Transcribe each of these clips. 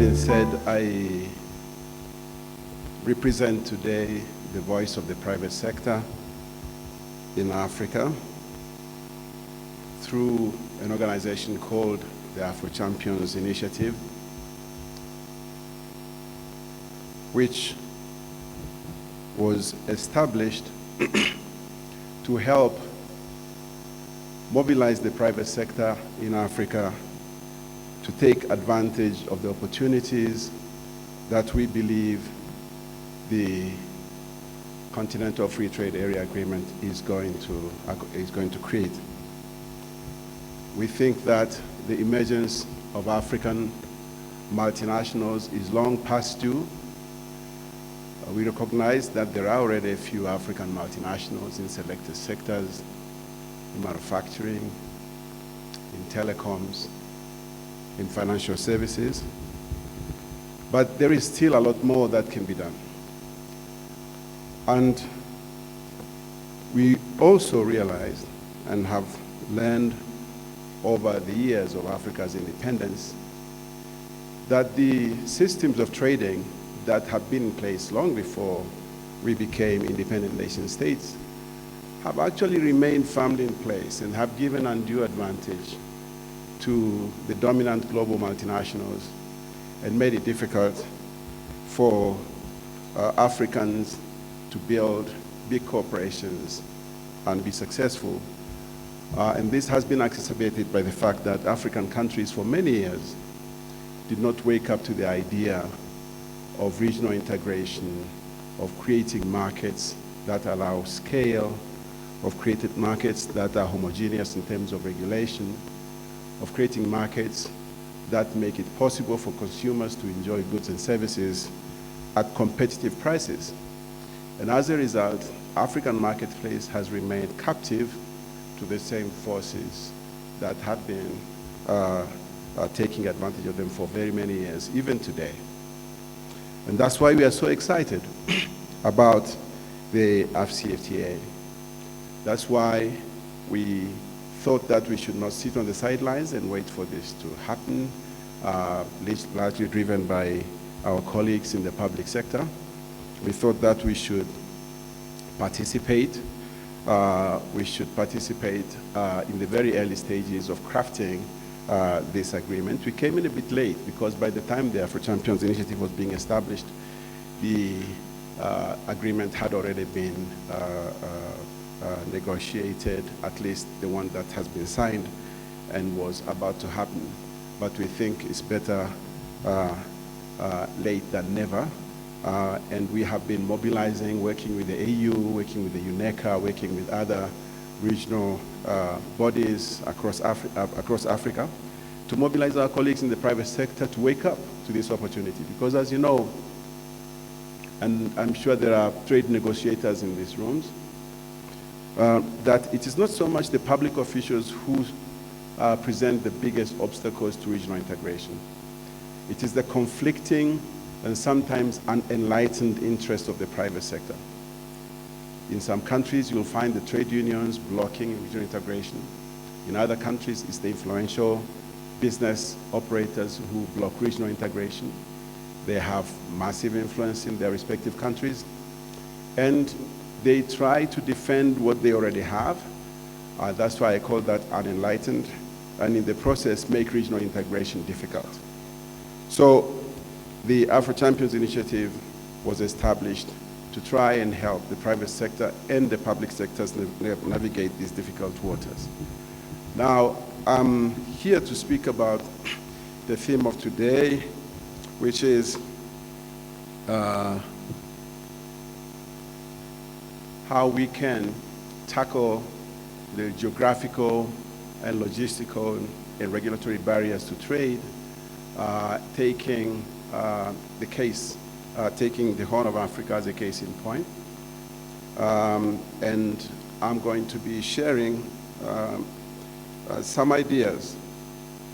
being said, I represent today the voice of the private sector in Africa through an organization called the Afro Champions Initiative, which was established to help mobilize the private sector in Africa to take advantage of the opportunities that we believe the Continental Free Trade Area Agreement is going to create. We think that the emergence of African multinationals is long past due. We recognize that there are already a few African multinationals in selected sectors, in manufacturing, in telecoms, in financial services, but there is still a lot more that can be done. And we also realized and have learned over the years of Africa's independence that the systems of trading that have been in place long before we became independent nation states have actually remained firmly in place and have given undue advantage to the dominant global multinationals and made it difficult for Africans to build big corporations and be successful. And this has been exacerbated by the fact that African countries for many years did not wake up to the idea of regional integration, of creating markets that allow scale, of created markets that are homogeneous in terms of regulation, of creating markets that make it possible for consumers to enjoy goods and services at competitive prices. And as a result, African marketplace has remained captive to the same forces that have been taking advantage of them for very many years, even today. And that's why we are so excited about the AfCFTA. That's why we thought that we should not sit on the sidelines and wait for this to happen, largely driven by our colleagues in the public sector. We thought that we should participate. We should participate in the very early stages of crafting this agreement. We came in a bit late because by the time the Afro Champions Initiative was being established, the agreement had already been negotiated, at least the one that has been signed and was about to happen. But we think it's better late than never. And we have been mobilizing, working with the AU, working with the UNECA, working with other regional bodies across Africa to mobilize our colleagues in the private sector to wake up to this opportunity. Because as you know, and I'm sure there are trade negotiators in these rooms, that it is not so much the public officials who present the biggest obstacles to regional integration. It is the conflicting and sometimes unenlightened interests of the private sector. In some countries, you'll find the trade unions blocking regional integration. In other countries, it's the influential business operators who block regional integration. They have massive influence in their respective countries, and they try to defend what they already have. That's why I call that unenlightened, and in the process, make regional integration difficult. So the Afro Champions Initiative was established to try and help the private sector and the public sectors navigate these difficult waters. Now, I'm here to speak about the theme of today, which is how we can tackle the geographical and logistical and regulatory barriers to trade, taking the Horn of Africa as a case in point. And I'm going to be sharing some ideas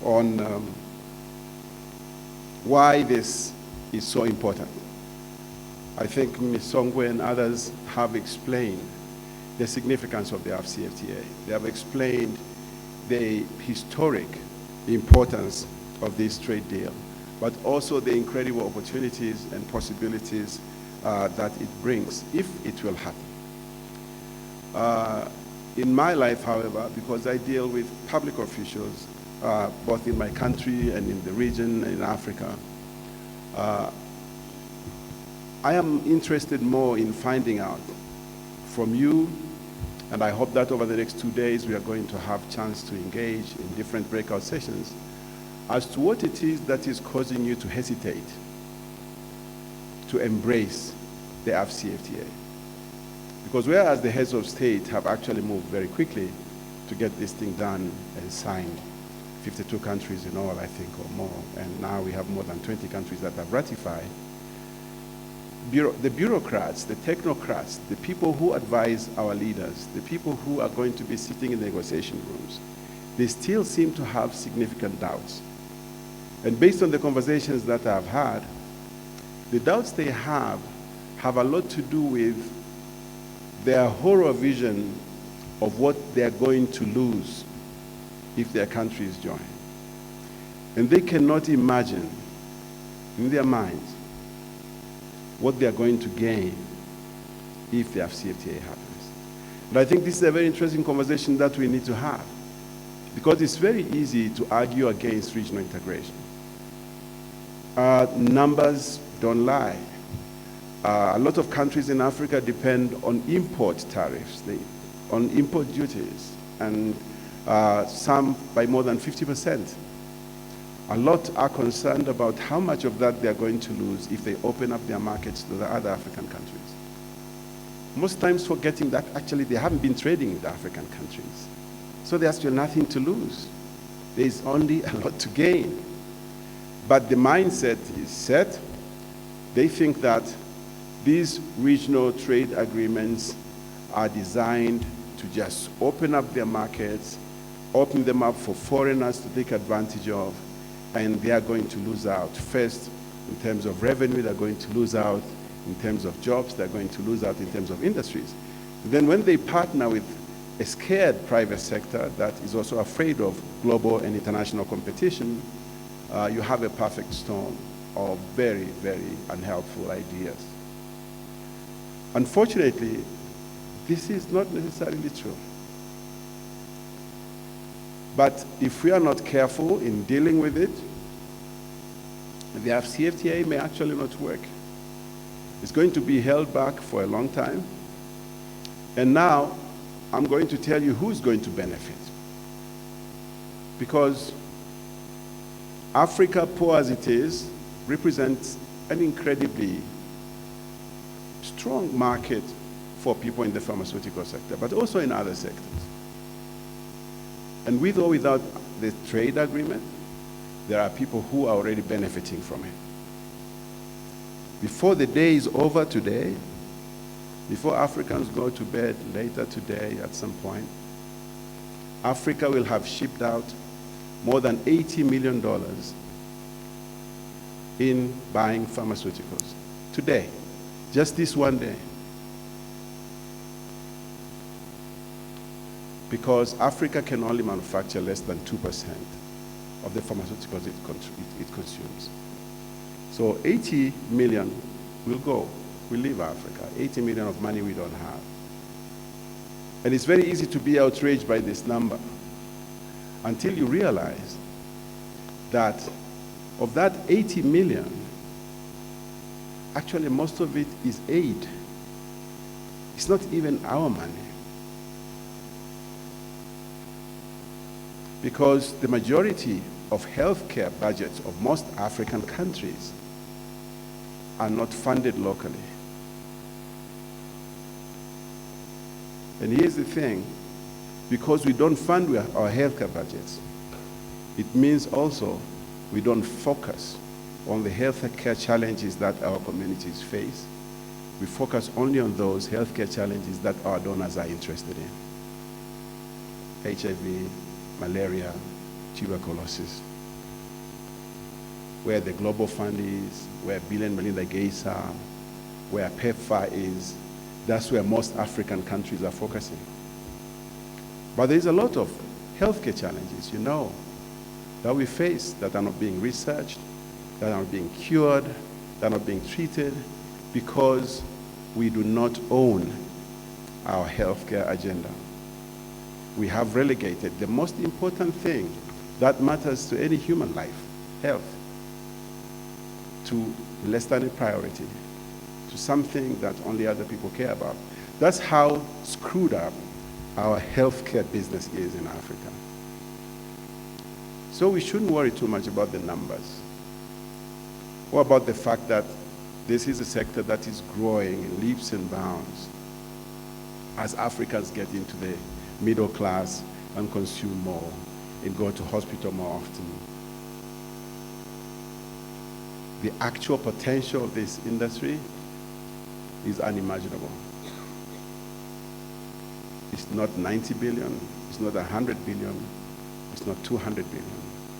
on why this is so important. I think Ms. Songwe and others have explained the significance of the AfCFTA. They have explained the historic importance of this trade deal. but also the incredible opportunities and possibilities that it brings, if it will happen. In my life, however, because I deal with public officials, both in my country and in the region and in Africa, I am interested more in finding out from you, and I hope that over the next 2 days we are going to have a chance to engage in different breakout sessions as to what it is that is causing you to hesitate to embrace the AfCFTA. Because whereas the heads of state have actually moved very quickly to get this thing done and signed, 52 countries in all, I think, or more, and now we have more than 20 countries that have ratified, the bureaucrats, the technocrats, the people who advise our leaders, the people who are going to be sitting in the negotiation rooms, they still seem to have significant doubts. And based on the conversations that I've had, the doubts they have a lot to do with their horror vision of what they're going to lose if their countries join. And they cannot imagine in their minds what they're going to gain if the AfCFTA happens. And I think this is a very interesting conversation that we need to have, because it's very easy to argue against regional integration. Numbers don't lie. A lot of countries in Africa depend on import tariffs, on import duties, and some by more than 50%. A lot are concerned about how much of that they're going to lose if they open up their markets to the other African countries. Most times forgetting that actually they haven't been trading with the African countries. So there's still nothing to lose. There's only a lot to gain. But the mindset is set. They think that these regional trade agreements are designed to just open up their markets, open them up for foreigners to take advantage of, and they are going to lose out. First, in terms of revenue, they're going to lose out. In terms of jobs, they're going to lose out in terms of industries. Then when they partner with a scared private sector that is also afraid of global and international competition, you have a perfect storm of very, very unhelpful ideas. Unfortunately, this is not necessarily true. But if we are not careful in dealing with it, the AfCFTA may actually not work. It's going to be held back for a long time. And now, I'm going to tell you who's going to benefit. Because Africa, poor as it is, represents an incredibly strong market for people in the pharmaceutical sector, but also in other sectors. And with or without the trade agreement, there are people who are already benefiting from it. Before the day is over today, before Africans go to bed later today at some point, Africa will have shipped out more than $80 million in buying pharmaceuticals. Today, just this one day. Because Africa can only manufacture less than 2% of the pharmaceuticals it consumes. So 80 million will leave Africa. 80 million of money we don't have. And it's very easy to be outraged by this number until you realize that of that 80 million, actually most of it is aid. It's not even our money. Because the majority of healthcare budgets of most African countries are not funded locally. And here's the thing, because we don't fund our healthcare budgets, it means also we don't focus on the healthcare challenges that our communities face. We focus only on those healthcare challenges that our donors are interested in. HIV, malaria, tuberculosis, where the Global Fund is, where Bill and Melinda Gates are, where PEPFAR is, that's where most African countries are focusing. But there's a lot of healthcare challenges, that we face that are not being researched, that are not being cured, that are not being treated, because we do not own our healthcare agenda. We have relegated the most important thing that matters to any human life, health, to less than a priority, to something that only other people care about. That's how screwed up our healthcare business is in Africa. So we shouldn't worry too much about the numbers, or about the fact that this is a sector that is growing in leaps and bounds as Africans get into the middle class and consume more and go to hospital more often. The actual potential of this industry is unimaginable. It's not 90 billion, it's not 100 billion, it's not 200 billion,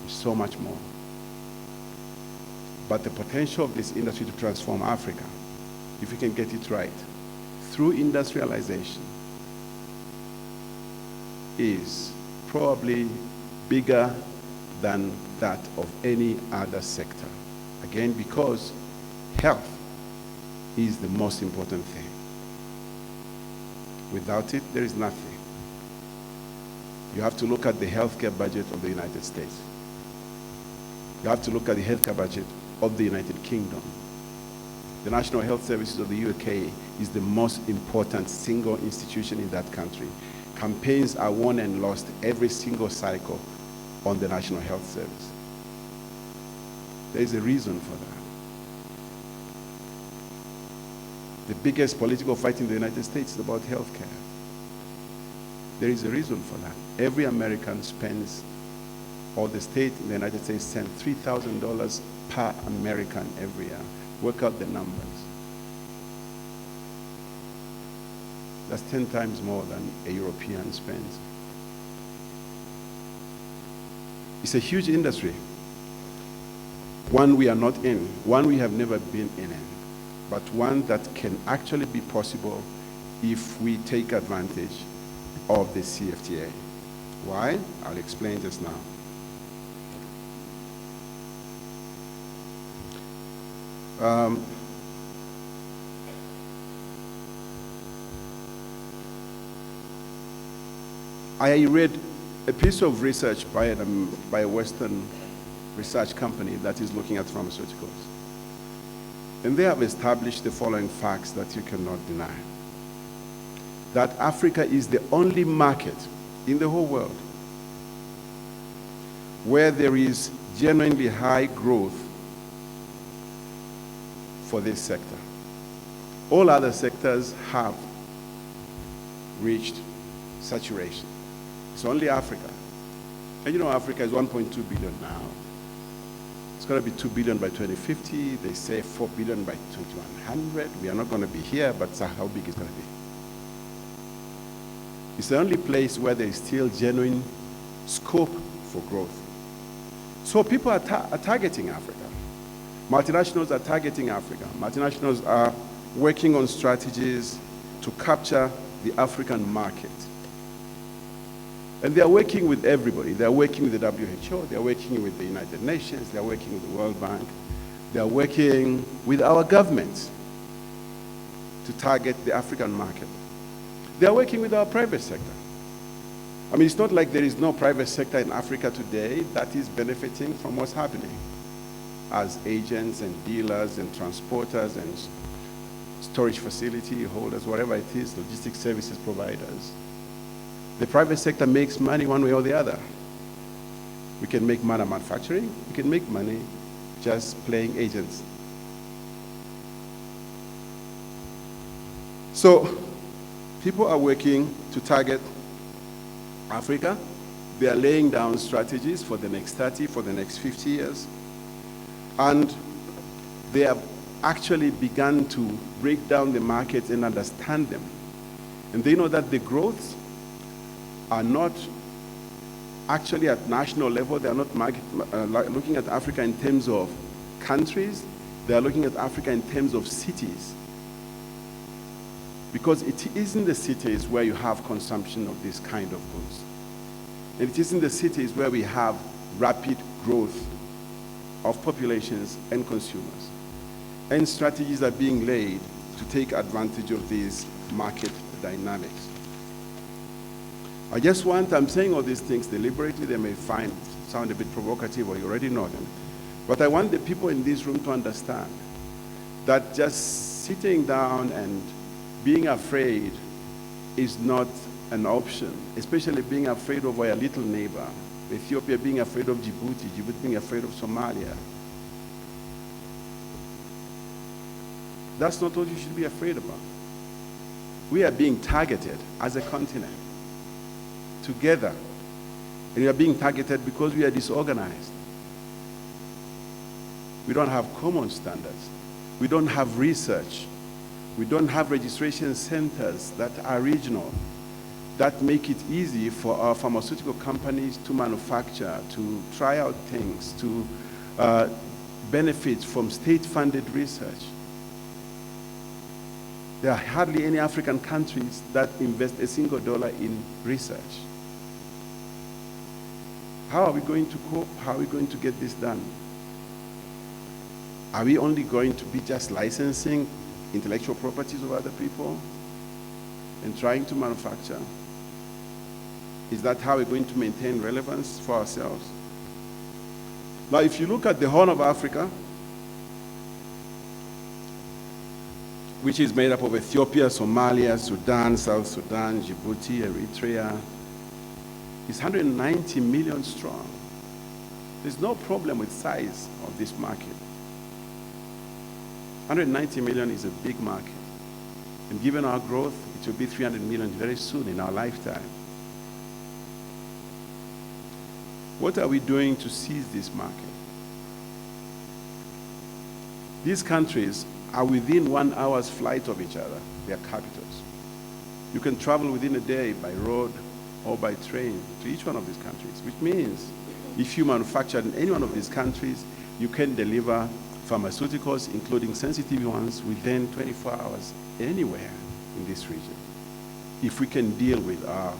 it's so much more. But the potential of this industry to transform Africa, if we can get it right, through industrialization, is probably bigger than that of any other sector. Again, because health is the most important thing. Without it, there is nothing. You have to look at the healthcare budget of the United States. You have to look at the healthcare budget of the United Kingdom. The National Health Services of the UK is the most important single institution in that country. Campaigns are won and lost every single cycle on the National Health Service. There is a reason for that. The biggest political fight in the United States is about healthcare. There is a reason for that. Every American spends, or the state in the United States sends $3,000 per American every year. Work out the numbers. That's 10 times more than a European spends. It's a huge industry. One we are not in, one we have never been in, but one that can actually be possible if we take advantage of the CFTA. Why? I'll explain just now. I read a piece of research by a Western research company that is looking at pharmaceuticals. And they have established the following facts that you cannot deny. That Africa is the only market in the whole world where there is genuinely high growth for this sector. All other sectors have reached saturation. It's only Africa. And you know, Africa is 1.2 billion now. It's going to be 2 billion by 2050. They say 4 billion by 2100. We are not going to be here, but how big it's going to be. It's the only place where there is still genuine scope for growth. So people are targeting Africa. Multinationals are targeting Africa. Multinationals are working on strategies to capture the African market. And they are working with everybody. They are working with the WHO, they are working with the United Nations, they are working with the World Bank, they are working with our governments to target the African market. They are working with our private sector. I mean, it's not like there is no private sector in Africa today that is benefiting from what's happening as agents and dealers and transporters and storage facility holders, whatever it is, logistics services providers. The private sector makes money one way or the other. We can make money manufacturing, we can make money just playing agents. So people are working to target Africa. They are laying down strategies for the next 30, for the next 50 years. And they have actually begun to break down the markets and understand them. And they know that the growths are not actually at national level. They are not looking at Africa in terms of countries. They are looking at Africa in terms of cities. Because it is in the cities where you have consumption of this kind of goods. And it is in the cities where we have rapid growth of populations and consumers. And strategies are being laid to take advantage of these market dynamics. I'm saying all these things deliberately. They may sound a bit provocative, or you already know them. But I want the people in this room to understand that just sitting down and being afraid is not an option, especially being afraid of our little neighbor, Ethiopia being afraid of Djibouti, Djibouti being afraid of Somalia. That's not what you should be afraid about. We are being targeted as a continent, together. And we are being targeted because we are disorganized. We don't have common standards. We don't have research. We don't have registration centers that are regional, that make it easy for our pharmaceutical companies to manufacture, to try out things, to benefit from state-funded research. There are hardly any African countries that invest a single dollar in research. How are we going to cope? How are we going to get this done? Are we only going to be just licensing intellectual properties of other people and trying to manufacture? Is that how we're going to maintain relevance for ourselves? Now, if you look at the Horn of Africa, which is made up of Ethiopia, Somalia, Sudan, South Sudan, Djibouti, Eritrea, is 190 million strong. There's no problem with size of this market. 190 million is a big market. And given our growth, it will be 300 million very soon in our lifetime. What are we doing to seize this market? These countries are within 1 hour's flight of each other, their capitals. You can travel within a day by road or by train to each one of these countries, which means if you manufacture in any one of these countries, you can deliver pharmaceuticals, including sensitive ones, within 24 hours anywhere in this region. If we can deal with our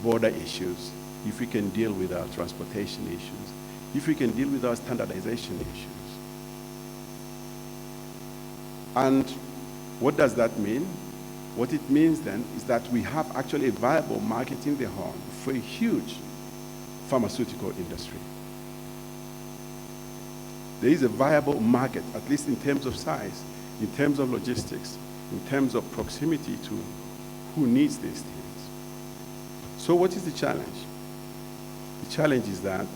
border issues, if we can deal with our transportation issues, if we can deal with our standardization issues. And what does that mean? What it means then is that we have actually a viable market in the Horn for a huge pharmaceutical industry. There is a viable market, at least in terms of size, in terms of logistics, in terms of proximity to who needs these things. So what is the challenge? The challenge is that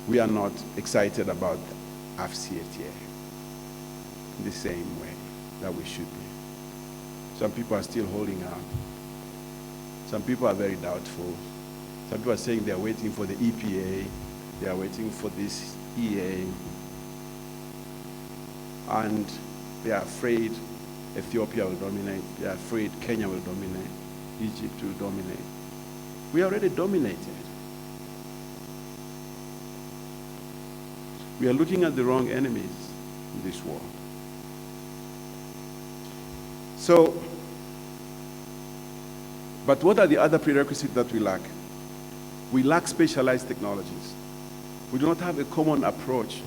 we are not excited about AfCFTA in the same way that we should be. Some people are still holding out. Some people are very doubtful. Some people are saying they are waiting for the EPA. They are waiting for this EA. And they are afraid Ethiopia will dominate. They are afraid Kenya will dominate. Egypt will dominate. We are already dominated. We are looking at the wrong enemies in this war. So, but what are the other prerequisites that we lack? We lack specialized technologies. We do not have a common approach.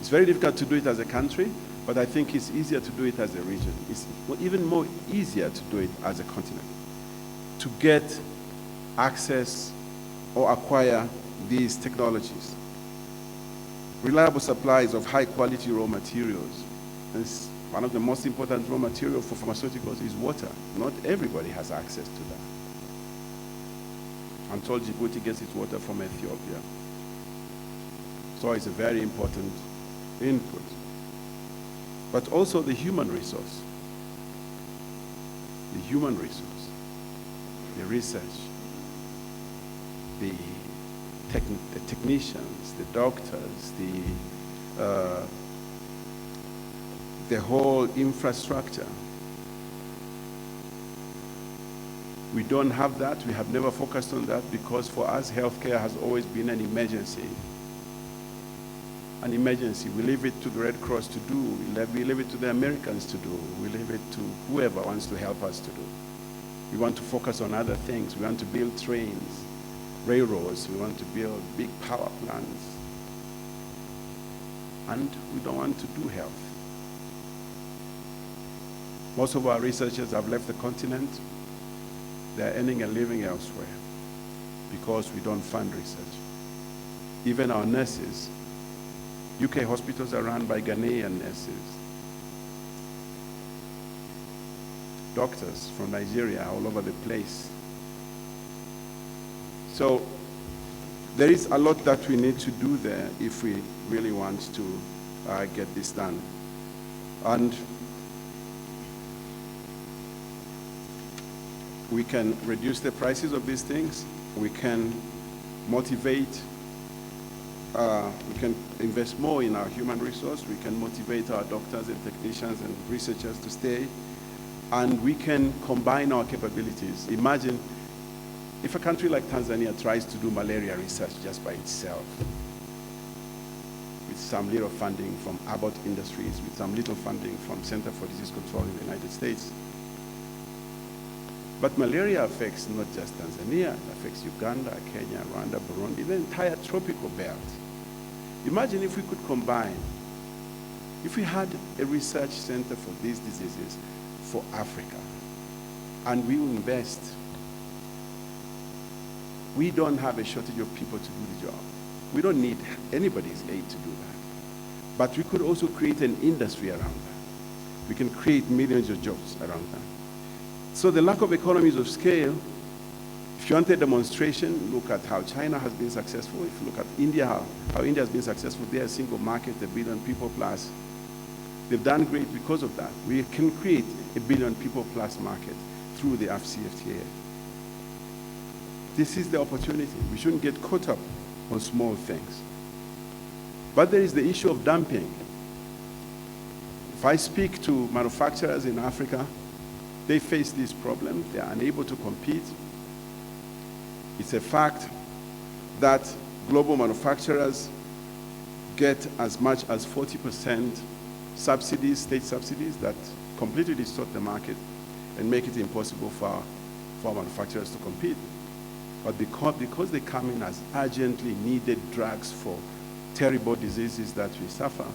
It's very difficult to do it as a country, but I think it's easier to do it as a region. It's even more easier to do it as a continent. To get access or acquire these technologies. Reliable supplies of high quality raw materials. It's one of the most important raw materials for pharmaceuticals is water. Not everybody has access to that. I'm told Djibouti gets its water from Ethiopia. So it's a very important input. But also the human resource. The human resource. The research. The technicians, the doctors, the whole infrastructure. We don't have that. We have never focused on that because for us, healthcare has always been an emergency. An emergency. We leave it to the Red Cross to do. We leave it to the Americans to do. We leave it to whoever wants to help us to do. We want to focus on other things. We want to build trains. railroads, we want to build big power plants, and we don't want to do health. Most of our researchers have left the continent. They're earning a living elsewhere because we don't fund research. Even our nurses, UK hospitals are run by Ghanaian nurses. Doctors from Nigeria are all over the place. So there is a lot that we need to do there if we really want to get this done. And we can reduce the prices of these things. We can motivate, we can invest more in our human resource. We can motivate our doctors and technicians and researchers to stay. And we can combine our capabilities. Imagine if a country like Tanzania tries to do malaria research just by itself, with some little funding from Abbott Industries, with some little funding from Center for Disease Control in the United States. But malaria affects not just Tanzania, it affects Uganda, Kenya, Rwanda, Burundi, the entire tropical belt. Imagine if we could combine, if we had a research center for these diseases for Africa, and we invest. We don't have a shortage of people to do the job. We don't need anybody's aid to do that. But we could also create an industry around that. We can create millions of jobs around that. So the lack of economies of scale, if you want a demonstration, look at how China has been successful. If you look at India, how India has been successful, they're a single market, 1 billion people plus. They've done great because of that. We can create a 1 billion people plus market through the AfCFTA. This is the opportunity. We shouldn't get caught up on small things. But there is the issue of dumping. If I speak to manufacturers in Africa, they face this problem. They are unable to compete. It's a fact that global manufacturers get as much as 40% subsidies, state subsidies, that completely distort the market and make it impossible for manufacturers to compete. But because they come in as urgently needed drugs for terrible diseases that we suffer,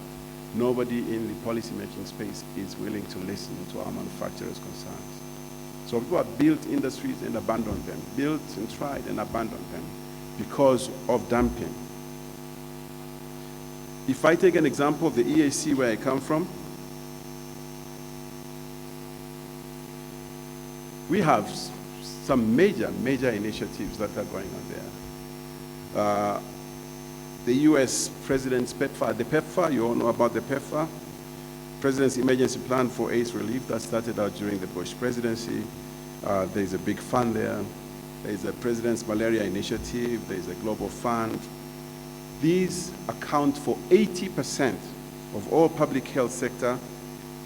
nobody in the policy-making space is willing to listen to our manufacturers' concerns. So people have built industries and abandoned them, built and tried and abandoned them because of dumping. If I take an example of the EAC where I come from, we have some major initiatives that are going on there. The US President's PEPFAR, the PEPFAR, you all know about the PEPFAR, President's Emergency Plan for AIDS Relief that started out during the Bush presidency. There's a big fund there. There's a President's Malaria Initiative. There's a global fund. These account for 80% of all public health sector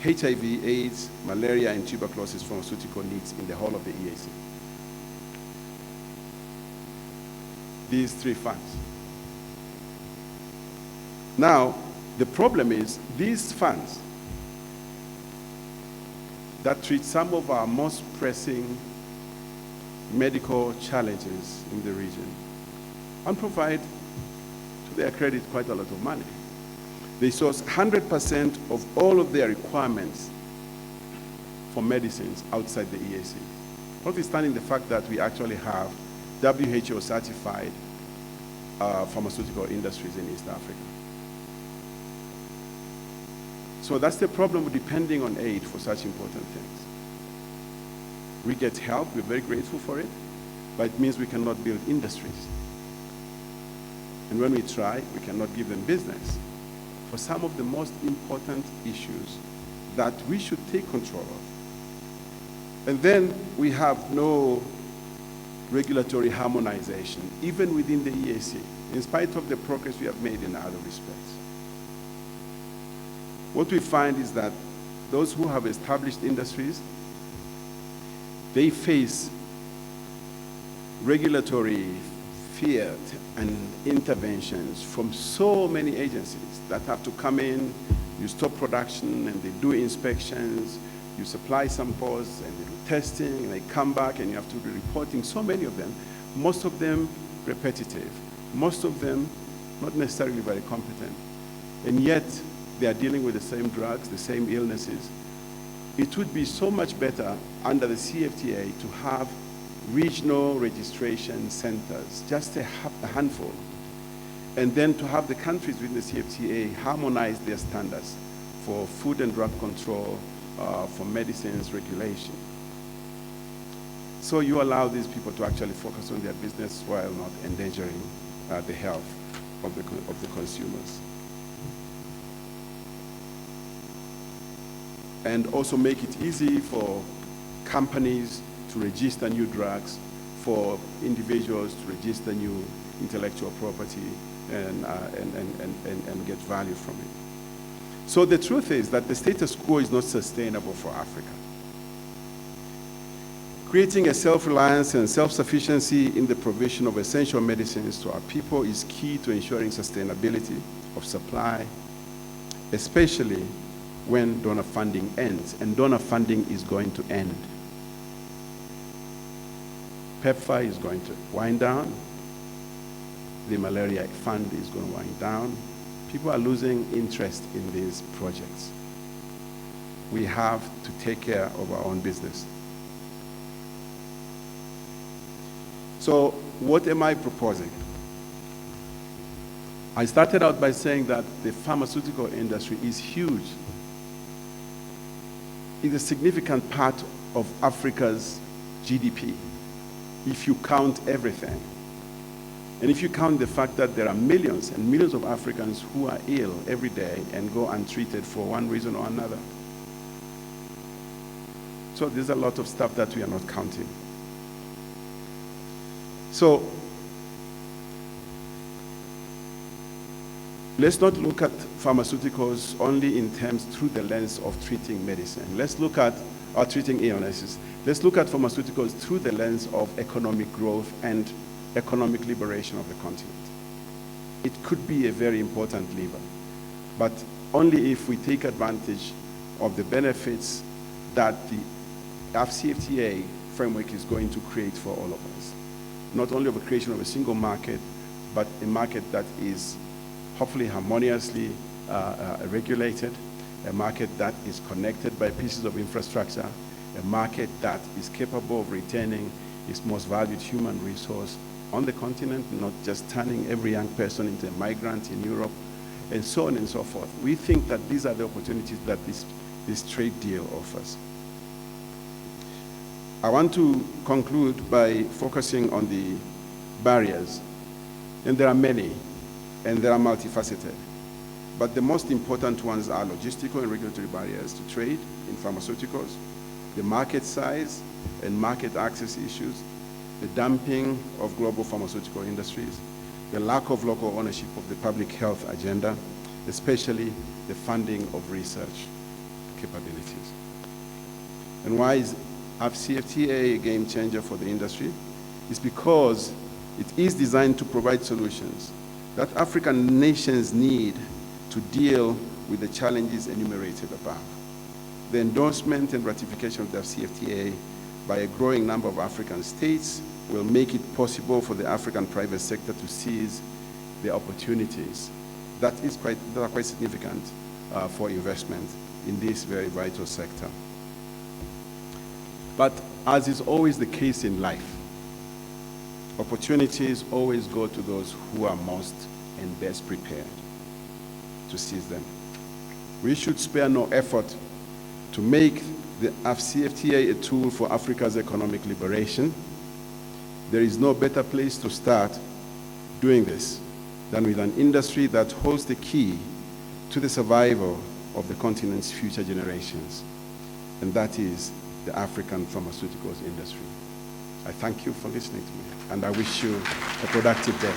HIV, AIDS, malaria, and tuberculosis pharmaceutical needs in the whole of the EAC. These three funds. Now, the problem is these funds that treat some of our most pressing medical challenges in the region and provide, to their credit, quite a lot of money. They source 100% of all of their requirements for medicines outside the EAC, notwithstanding the fact that we actually have WHO certified pharmaceutical industries in East Africa. So that's the problem of depending on aid for such important things. We get help, we're very grateful for it, but it means we cannot build industries. And when we try, we cannot give them business for some of the most important issues that we should take control of. And then we have no regulatory harmonization, even within the EAC, in spite of the progress we have made in other respects. What we find is that those who have established industries, they face regulatory fear and interventions from so many agencies that have to come in. You stop production and they do inspections, you supply samples and they do testing and they come back and you have to be reporting. So many of them, most of them repetitive. Most of them not necessarily very competent, and yet they are dealing with the same drugs, the same illnesses. It would be so much better under the CFTA to have regional registration centers, just a handful, and then to have the countries within the CFTA harmonize their standards for food and drug control, for medicines regulation. So you allow these people to actually focus on their business while not endangering the health of the consumers. And also make it easy for companies to register new drugs, for individuals to register new intellectual property and get value from it. So the truth is that the status quo is not sustainable for Africa. Creating a self-reliance and self-sufficiency in the provision of essential medicines to our people is key to ensuring sustainability of supply, especially when donor funding ends, and donor funding is going to end. PEPFAR is going to wind down. The Malaria Fund is going to wind down. People are losing interest in these projects. We have to take care of our own business. So what am I proposing? I started out by saying that the pharmaceutical industry is huge. It's a significant part of Africa's GDP, if you count everything. And if you count the fact that there are millions and millions of Africans who are ill every day and go untreated for one reason or another. So there's a lot of stuff that we are not counting. So let's not look at pharmaceuticals only in terms through the lens of treating medicine. Let's look at treating illnesses. Let's look at pharmaceuticals through the lens of economic growth and economic liberation of the continent. It could be a very important lever, but only if we take advantage of the benefits that the AfCFTA framework is going to create for all of us. Not only of the creation of a single market, but a market that is hopefully harmoniously regulated, a market that is connected by pieces of infrastructure, a market that is capable of retaining its most valued human resource on the continent, not just turning every young person into a migrant in Europe, and so on and so forth. We think that these are the opportunities that this trade deal offers. I want to conclude by focusing on the barriers. And there are many, and they are multifaceted. But the most important ones are logistical and regulatory barriers to trade in pharmaceuticals, the market size and market access issues, the dumping of global pharmaceutical industries, the lack of local ownership of the public health agenda, especially the funding of research capabilities. And why is AfCFTA a game changer for the industry? It's because it is designed to provide solutions that African nations need to deal with the challenges enumerated above. The endorsement and ratification of the AfCFTA by a growing number of African states will make it possible for the African private sector to seize the opportunities that are quite significant for investment in this very vital sector. But as is always the case in life, opportunities always go to those who are most and best prepared to seize them. We should spare no effort to make the AfCFTA a tool for Africa's economic liberation. There is no better place to start doing this than with an industry that holds the key to the survival of the continent's future generations, and that is the African pharmaceuticals industry. I thank you for listening to me, and I wish you a productive day.